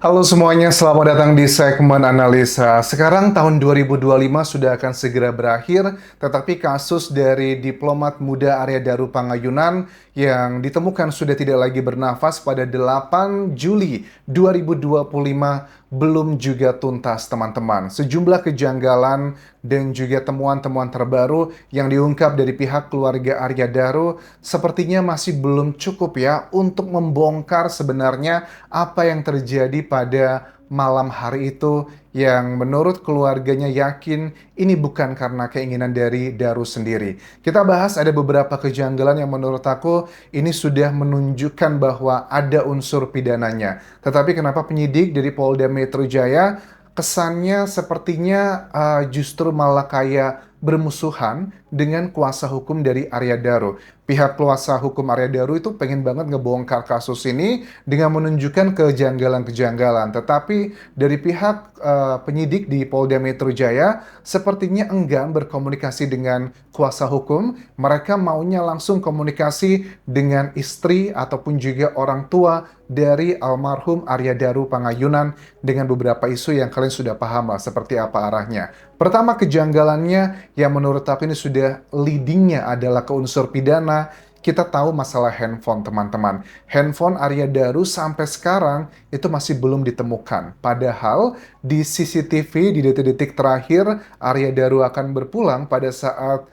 Halo semuanya, selamat datang di segmen analisa. Sekarang tahun 2025 sudah akan segera berakhir, tetapi kasus dari diplomat muda Arya Daru Pangayunan yang ditemukan sudah tidak lagi bernafas pada 8 Juli 2025 belum juga tuntas, teman-teman. Sejumlah kejanggalan dan juga temuan-temuan terbaru yang diungkap dari pihak keluarga Arya Daru sepertinya masih belum cukup ya untuk membongkar sebenarnya apa yang terjadi pada malam hari itu yang menurut keluarganya yakin ini bukan karena keinginan dari Daru sendiri. Kita bahas ada beberapa kejanggalan yang menurut aku ini sudah menunjukkan bahwa ada unsur pidananya. Tetapi kenapa penyidik dari Polda Metro Jaya kesannya sepertinya justru malah kayak bermusuhan dengan kuasa hukum dari Arya Daru. Pihak kuasa hukum Arya Daru itu pengen banget ngebongkar kasus ini dengan menunjukkan kejanggalan-kejanggalan. Tetapi dari pihak penyidik di Polda Metro Jaya sepertinya enggan berkomunikasi dengan kuasa hukum. Mereka maunya langsung komunikasi dengan istri ataupun juga orang tua dari almarhum Arya Daru Pangayunan dengan beberapa isu yang kalian sudah paham lah seperti apa arahnya. Pertama kejanggalannya yang menurut aku ini sudah leadingnya adalah ke unsur pidana. Kita tahu masalah handphone, teman-teman. Handphone Arya Daru sampai sekarang itu masih belum ditemukan. Padahal di CCTV di detik-detik terakhir Arya Daru akan berpulang pada saat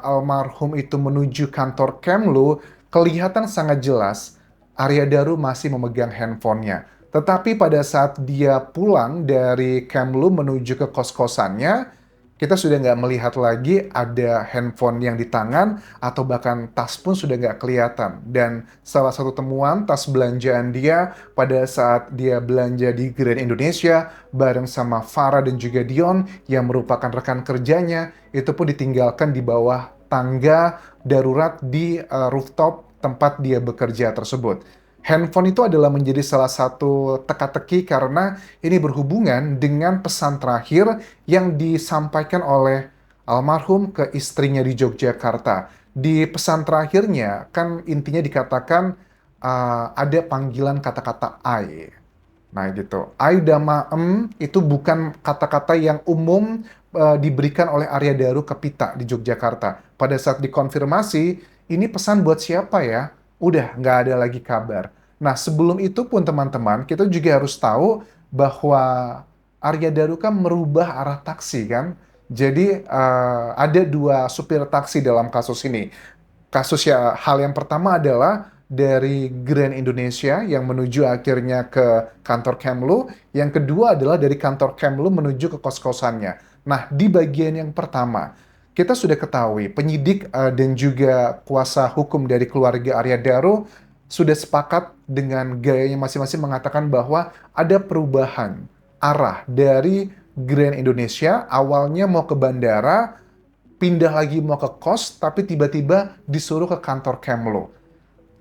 almarhum itu menuju kantor Kemlu, kelihatan sangat jelas Arya Daru masih memegang handphonenya. Tetapi pada saat dia pulang dari Kemlu menuju ke kos-kosannya, kita sudah nggak melihat lagi ada handphone yang di tangan atau bahkan tas pun sudah nggak kelihatan. Dan salah satu temuan tas belanjaan dia pada saat dia belanja di Grand Indonesia bareng sama Farah dan juga Dion yang merupakan rekan kerjanya itu pun ditinggalkan di bawah tangga darurat di rooftop tempat dia bekerja tersebut. Handphone itu adalah menjadi salah satu teka-teki karena ini berhubungan dengan pesan terakhir yang disampaikan oleh almarhum ke istrinya di Yogyakarta. Di pesan terakhirnya kan intinya dikatakan ada panggilan kata-kata I. Nah gitu. I dama itu bukan kata-kata yang umum diberikan oleh Arya Daru ke Pita di Yogyakarta. Pada saat dikonfirmasi, ini pesan buat siapa ya? Udah nggak ada lagi kabar. Nah, sebelum itu pun teman-teman, kita juga harus tahu bahwa Arya Daru kan merubah arah taksi kan. Jadi ada dua supir taksi dalam kasus ini. Kasus ya, hal yang pertama adalah dari Grand Indonesia yang menuju akhirnya ke kantor Kemlu. Yang kedua adalah dari kantor Kemlu menuju ke kos-kosannya. Nah, di bagian yang pertama, kita sudah ketahui penyidik dan juga kuasa hukum dari keluarga Arya Daru sudah sepakat dengan gayanya masing-masing mengatakan bahwa ada perubahan arah dari Grand Indonesia. Awalnya mau ke bandara, pindah lagi mau ke kos, tapi tiba-tiba disuruh ke kantor Kemlu.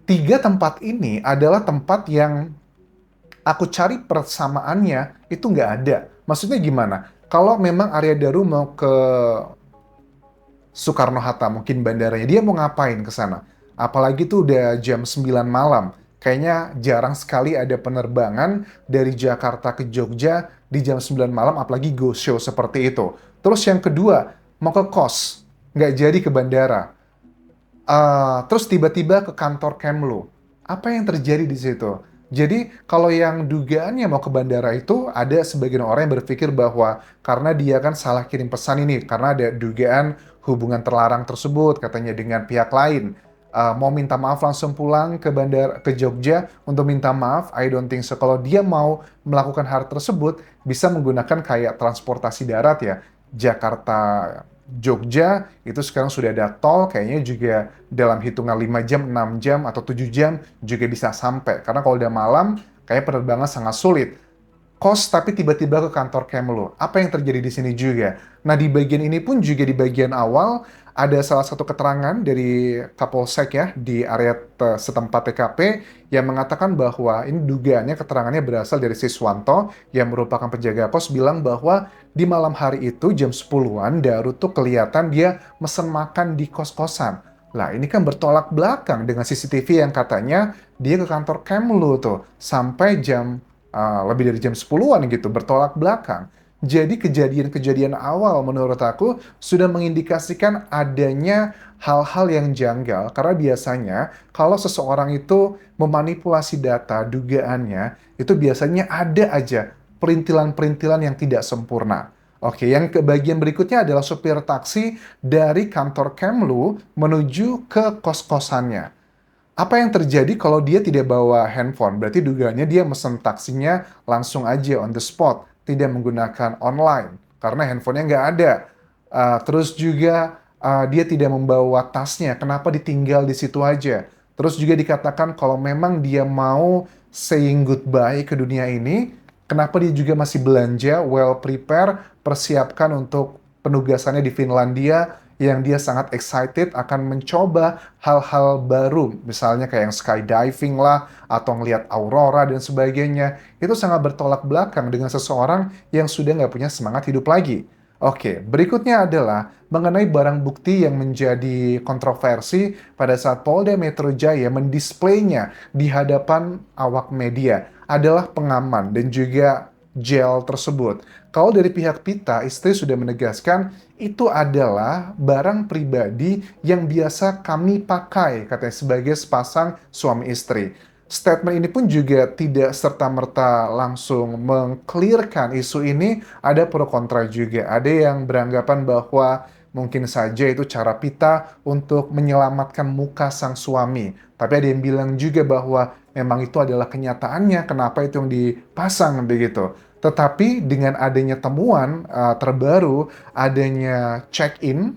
Tiga tempat ini adalah tempat yang aku cari persamaannya itu nggak ada. Maksudnya gimana? Kalau memang Arya Daru mau ke Soekarno-Hatta, mungkin bandaranya, dia mau ngapain ke sana? Apalagi tuh udah jam 9 malam. Kayaknya jarang sekali ada penerbangan dari Jakarta ke Jogja di jam 9 malam, apalagi go show seperti itu. Terus yang kedua, mau ke kos, nggak jadi ke bandara. Terus tiba-tiba ke kantor Kemlu. Apa yang terjadi di situ? Jadi kalau yang dugaannya mau ke bandara itu ada sebagian orang yang berpikir bahwa karena dia kan salah kirim pesan ini, karena ada dugaan hubungan terlarang tersebut katanya dengan pihak lain. Mau minta maaf langsung pulang ke bandara ke Jogja untuk minta maaf, I don't think so. Kalau dia mau melakukan hal tersebut bisa menggunakan kayak transportasi darat ya. Jakarta Jogja itu sekarang sudah ada tol, kayaknya juga dalam hitungan 5 jam, 6 jam, atau 7 jam juga bisa sampai. Karena kalau udah malam, kayak penerbangan sangat sulit. Kos tapi tiba-tiba ke kantor Kemlu. Apa yang terjadi di sini juga? Nah, di bagian ini pun juga di bagian awal ada salah satu keterangan dari Kapolsek ya di area setempat TKP yang mengatakan bahwa ini dugaannya keterangannya berasal dari Siswanto yang merupakan penjaga kos bilang bahwa di malam hari itu jam 10-an Daru tuh kelihatan dia mesen makan di kos-kosan. Lah, ini kan bertolak belakang dengan CCTV yang katanya dia ke kantor Kemlu tuh sampai jam lebih dari jam 10-an gitu, bertolak belakang. Jadi kejadian-kejadian awal menurut aku sudah mengindikasikan adanya hal-hal yang janggal karena biasanya kalau seseorang itu memanipulasi data dugaannya itu biasanya ada aja perintilan-perintilan yang tidak sempurna. Oke, yang ke bagian berikutnya adalah supir taksi dari kantor Kemlu menuju ke kos-kosannya. Apa yang terjadi kalau dia tidak bawa handphone? Berarti dugaannya dia mesen taksinya langsung aja on the spot, tidak menggunakan online karena handphonenya nggak ada. Terus juga dia tidak membawa tasnya. Kenapa ditinggal di situ aja? Terus juga dikatakan kalau memang dia mau saying goodbye ke dunia ini, kenapa dia juga masih belanja, well prepare, persiapkan untuk penugasannya di Finlandia yang dia sangat excited akan mencoba hal-hal baru, misalnya kayak yang skydiving lah, atau ngelihat aurora dan sebagainya. Itu sangat bertolak belakang dengan seseorang yang sudah nggak punya semangat hidup lagi. Oke, berikutnya adalah mengenai barang bukti yang menjadi kontroversi pada saat Polda Metro Jaya mendisplaynya di hadapan awak media adalah pengaman dan juga gel tersebut. Kalau dari pihak Pita, istri sudah menegaskan itu adalah barang pribadi yang biasa kami pakai, katanya sebagai sepasang suami istri. Statement ini pun juga tidak serta-merta langsung mengclearkan isu ini, ada pro kontra juga. Ada yang beranggapan bahwa mungkin saja itu cara Pita untuk menyelamatkan muka sang suami. Tapi ada yang bilang juga bahwa memang itu adalah kenyataannya, kenapa itu yang dipasang begitu. Tetapi dengan adanya temuan terbaru, adanya check-in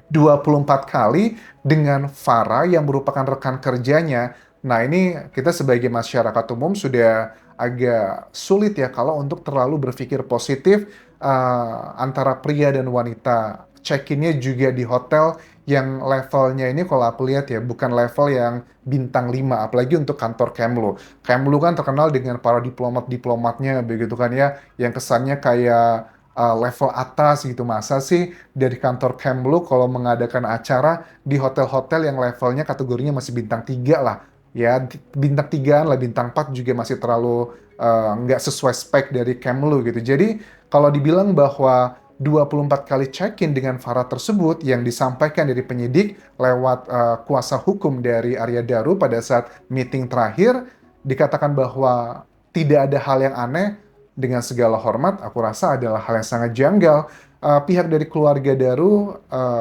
24 kali dengan Farah yang merupakan rekan kerjanya. Nah, ini kita sebagai masyarakat umum sudah agak sulit ya kalau untuk terlalu berpikir positif antara pria dan wanita. Check-innya juga di hotel yang levelnya ini kalau aku lihat ya bukan level yang bintang 5, apalagi untuk kantor Kemlu. Kemlu kan terkenal dengan para diplomat-diplomatnya begitu kan ya, yang kesannya kayak level atas gitu. Masa sih dari kantor Kemlu kalau mengadakan acara di hotel-hotel yang levelnya kategorinya masih bintang 3 lah. Ya, bintang 3 lah, bintang 4 juga masih terlalu nggak sesuai spek dari Kemlu gitu. Jadi kalau dibilang bahwa 24 kali check-in dengan Farah tersebut yang disampaikan dari penyidik lewat kuasa hukum dari Arya Daru pada saat meeting terakhir, dikatakan bahwa tidak ada hal yang aneh. Dengan segala hormat, aku rasa adalah hal yang sangat janggal. Pihak dari keluarga Daru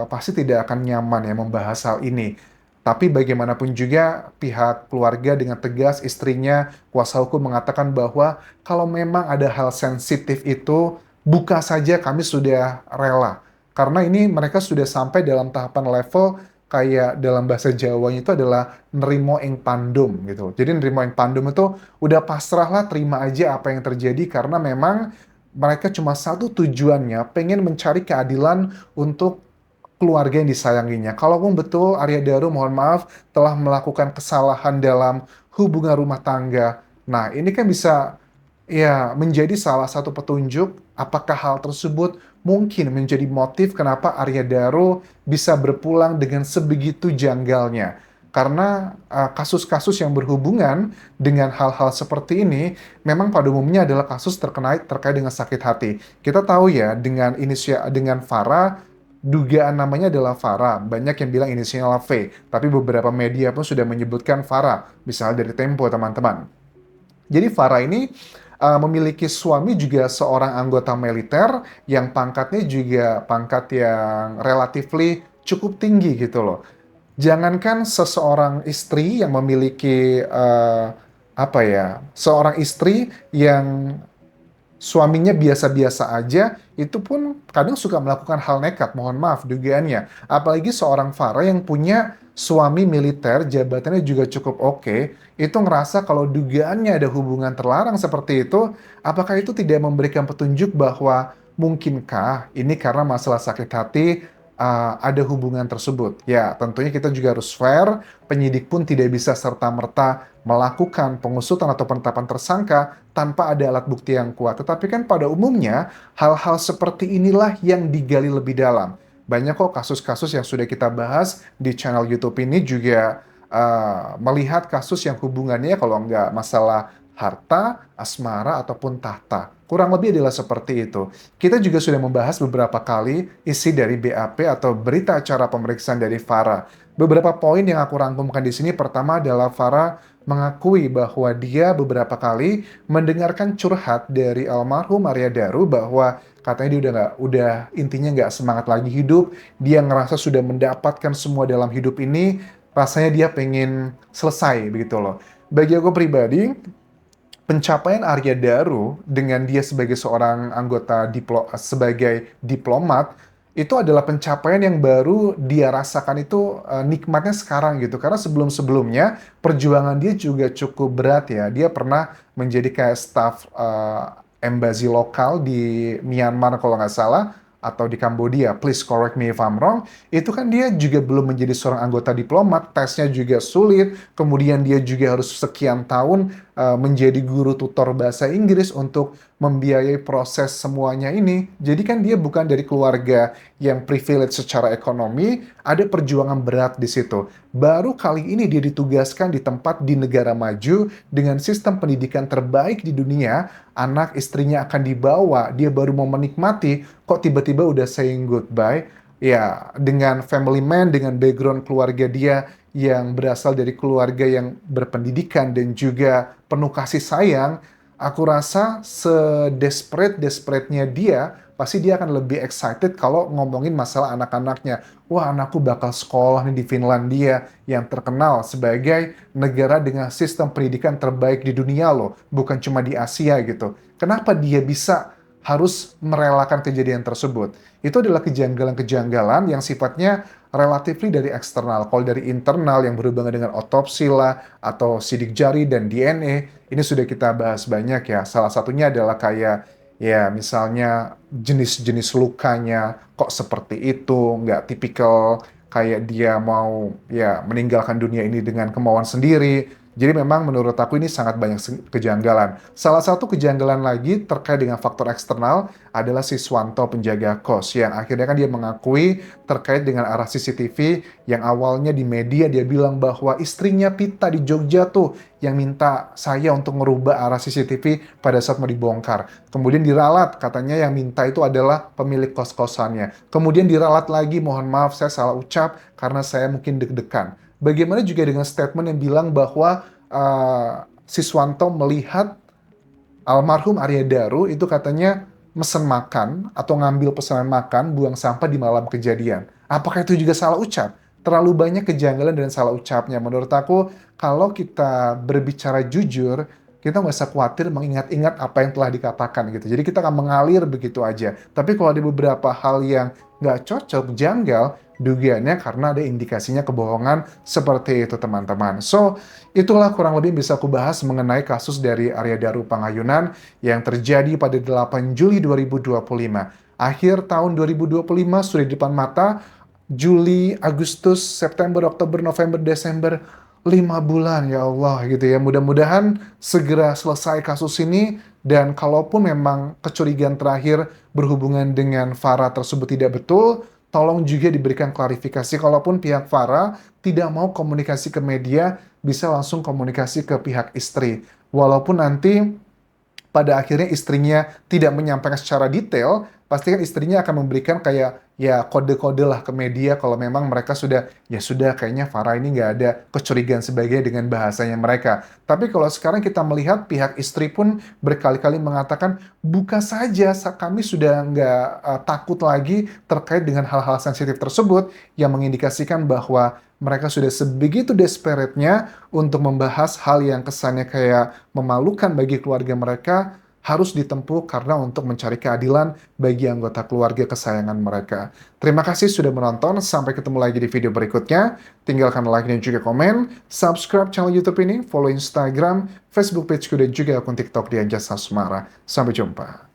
pasti tidak akan nyaman ya membahas hal ini. Tapi bagaimanapun juga pihak keluarga dengan tegas istrinya, kuasa hukum mengatakan bahwa kalau memang ada hal sensitif itu, buka saja kami sudah rela. Karena ini mereka sudah sampai dalam tahapan level kayak dalam bahasa Jawanya itu adalah nerimo ing pandum gitu. Jadi nerimo ing pandum itu udah pasrah lah, terima aja apa yang terjadi karena memang mereka cuma satu tujuannya, pengen mencari keadilan untuk keluarga yang disayanginya. Kalaupun betul Arya Daru, mohon maaf, telah melakukan kesalahan dalam hubungan rumah tangga. Nah, ini kan bisa ya menjadi salah satu petunjuk apakah hal tersebut mungkin menjadi motif kenapa Arya Daro bisa berpulang dengan sebegitu janggalnya. Karena kasus-kasus yang berhubungan dengan hal-hal seperti ini memang pada umumnya adalah kasus terkait dengan sakit hati. Kita tahu ya dengan Farah, dugaan namanya adalah Farah. Banyak yang bilang inisialnya V, tapi beberapa media pun sudah menyebutkan Farah, misalnya dari Tempo teman-teman. Jadi Farah ini memiliki suami juga seorang anggota militer yang pangkatnya juga pangkat yang relatively cukup tinggi gitu loh. Jangankan seseorang istri yang memiliki apa ya, seorang istri yang suaminya biasa-biasa aja, itu pun kadang suka melakukan hal nekat, mohon maaf dugaannya. Apalagi seorang Farah yang punya suami militer, jabatannya juga cukup oke, itu ngerasa kalau dugaannya ada hubungan terlarang seperti itu, apakah itu tidak memberikan petunjuk bahwa mungkinkah ini karena masalah sakit hati, ada hubungan tersebut? Ya, tentunya kita juga harus fair, penyidik pun tidak bisa serta-merta melakukan pengusutan atau penetapan tersangka tanpa ada alat bukti yang kuat. Tetapi kan pada umumnya hal-hal seperti inilah yang digali lebih dalam. Banyak kok kasus-kasus yang sudah kita bahas di channel YouTube ini juga melihat kasus yang hubungannya kalau nggak masalah harta, asmara, ataupun tahta. Kurang lebih adalah seperti itu. Kita juga sudah membahas beberapa kali isi dari BAP atau berita acara pemeriksaan dari Farah. Beberapa poin yang aku rangkumkan di sini, pertama adalah Farah mengakui bahwa dia beberapa kali mendengarkan curhat dari almarhum Arya Daru bahwa katanya dia udah intinya nggak semangat lagi hidup, dia ngerasa sudah mendapatkan semua dalam hidup ini, rasanya dia pengen selesai begitu loh. Bagi aku pribadi, pencapaian Arya Daru dengan dia sebagai seorang sebagai diplomat itu adalah pencapaian yang baru dia rasakan itu nikmatnya sekarang gitu. Karena sebelum-sebelumnya perjuangan dia juga cukup berat ya. Dia pernah menjadi kayak staf embassy lokal di Myanmar kalau nggak salah, atau di Kambodia, please correct me if I'm wrong, itu kan dia juga belum menjadi seorang anggota diplomat, tesnya juga sulit, kemudian dia juga harus sekian tahun menjadi guru tutor bahasa Inggris untuk membiayai proses semuanya ini. Jadi kan dia bukan dari keluarga yang privilege secara ekonomi, ada perjuangan berat di situ. Baru kali ini dia ditugaskan di tempat di negara maju dengan sistem pendidikan terbaik di dunia, anak istrinya akan dibawa, dia baru mau menikmati, kok tiba-tiba udah saying goodbye. Ya, dengan family man, dengan background keluarga dia yang berasal dari keluarga yang berpendidikan dan juga penuh kasih sayang, aku rasa sedesperate-desperate-nya dia, pasti dia akan lebih excited kalau ngomongin masalah anak-anaknya. Wah, anakku bakal sekolah nih di Finlandia yang terkenal sebagai negara dengan sistem pendidikan terbaik di dunia loh, bukan cuma di Asia gitu. Kenapa dia bisa harus merelakan kejadian tersebut? Itu adalah kejanggalan-kejanggalan yang sifatnya relatifly dari eksternal. Kalau dari internal yang berhubungan dengan otopsi lah, atau sidik jari dan DNA, ini sudah kita bahas banyak ya. Salah satunya adalah kayak, ya misalnya jenis-jenis lukanya kok seperti itu, nggak tipikal kayak dia mau ya meninggalkan dunia ini dengan kemauan sendiri. Jadi memang menurut aku ini sangat banyak kejanggalan. Salah satu kejanggalan lagi terkait dengan faktor eksternal adalah Siswanto penjaga kos yang akhirnya kan dia mengakui terkait dengan arah CCTV yang awalnya di media dia bilang bahwa istrinya Pita di Jogja tuh yang minta saya untuk merubah arah CCTV pada saat mau dibongkar. Kemudian diralat, katanya yang minta itu adalah pemilik kos-kosannya. Kemudian diralat lagi, mohon maaf saya salah ucap karena saya mungkin deg-degan. Bagaimana juga dengan statement yang bilang bahwa Siswanto melihat almarhum Arya Daru itu katanya mesen makan atau ngambil pesanan makan, buang sampah di malam kejadian. Apakah itu juga salah ucap? Terlalu banyak kejanggalan dan salah ucapnya. Menurut aku, kalau kita berbicara jujur, kita nggak usah khawatir mengingat-ingat apa yang telah dikatakan gitu. Jadi kita akan mengalir begitu aja. Tapi kalau ada beberapa hal yang nggak cocok, janggal, dugaannya karena ada indikasinya kebohongan seperti itu teman-teman. So, itulah kurang lebih bisa aku bahas mengenai kasus dari Arya Daru Pangayunan yang terjadi pada 8 Juli 2025. Akhir tahun 2025 sudah di depan mata, Juli, Agustus, September, Oktober, November, Desember, 5 bulan ya Allah gitu ya. Mudah-mudahan segera selesai kasus ini dan kalaupun memang kecurigaan terakhir berhubungan dengan Farah tersebut tidak betul, tolong juga diberikan klarifikasi. Kalaupun pihak Farah tidak mau komunikasi ke media, bisa langsung komunikasi ke pihak istri. Walaupun nanti pada akhirnya istrinya tidak menyampaikan secara detail, pasti kan istrinya akan memberikan kayak ya kode-kode lah ke media kalau memang mereka sudah, ya sudah kayaknya Farah ini nggak ada kecurigaan sebagai dengan bahasanya mereka. Tapi kalau sekarang kita melihat pihak istri pun berkali-kali mengatakan, buka saja, kami sudah nggak takut lagi terkait dengan hal-hal sensitif tersebut yang mengindikasikan bahwa mereka sudah sebegitu desperate-nya untuk membahas hal yang kesannya kayak memalukan bagi keluarga mereka, harus ditempuh karena untuk mencari keadilan bagi anggota keluarga kesayangan mereka. Terima kasih sudah menonton, sampai ketemu lagi di video berikutnya. Tinggalkan like dan juga komen, subscribe channel YouTube ini, follow Instagram, Facebook pageku dan juga akun TikTok di Anjas Asmara. Sampai jumpa.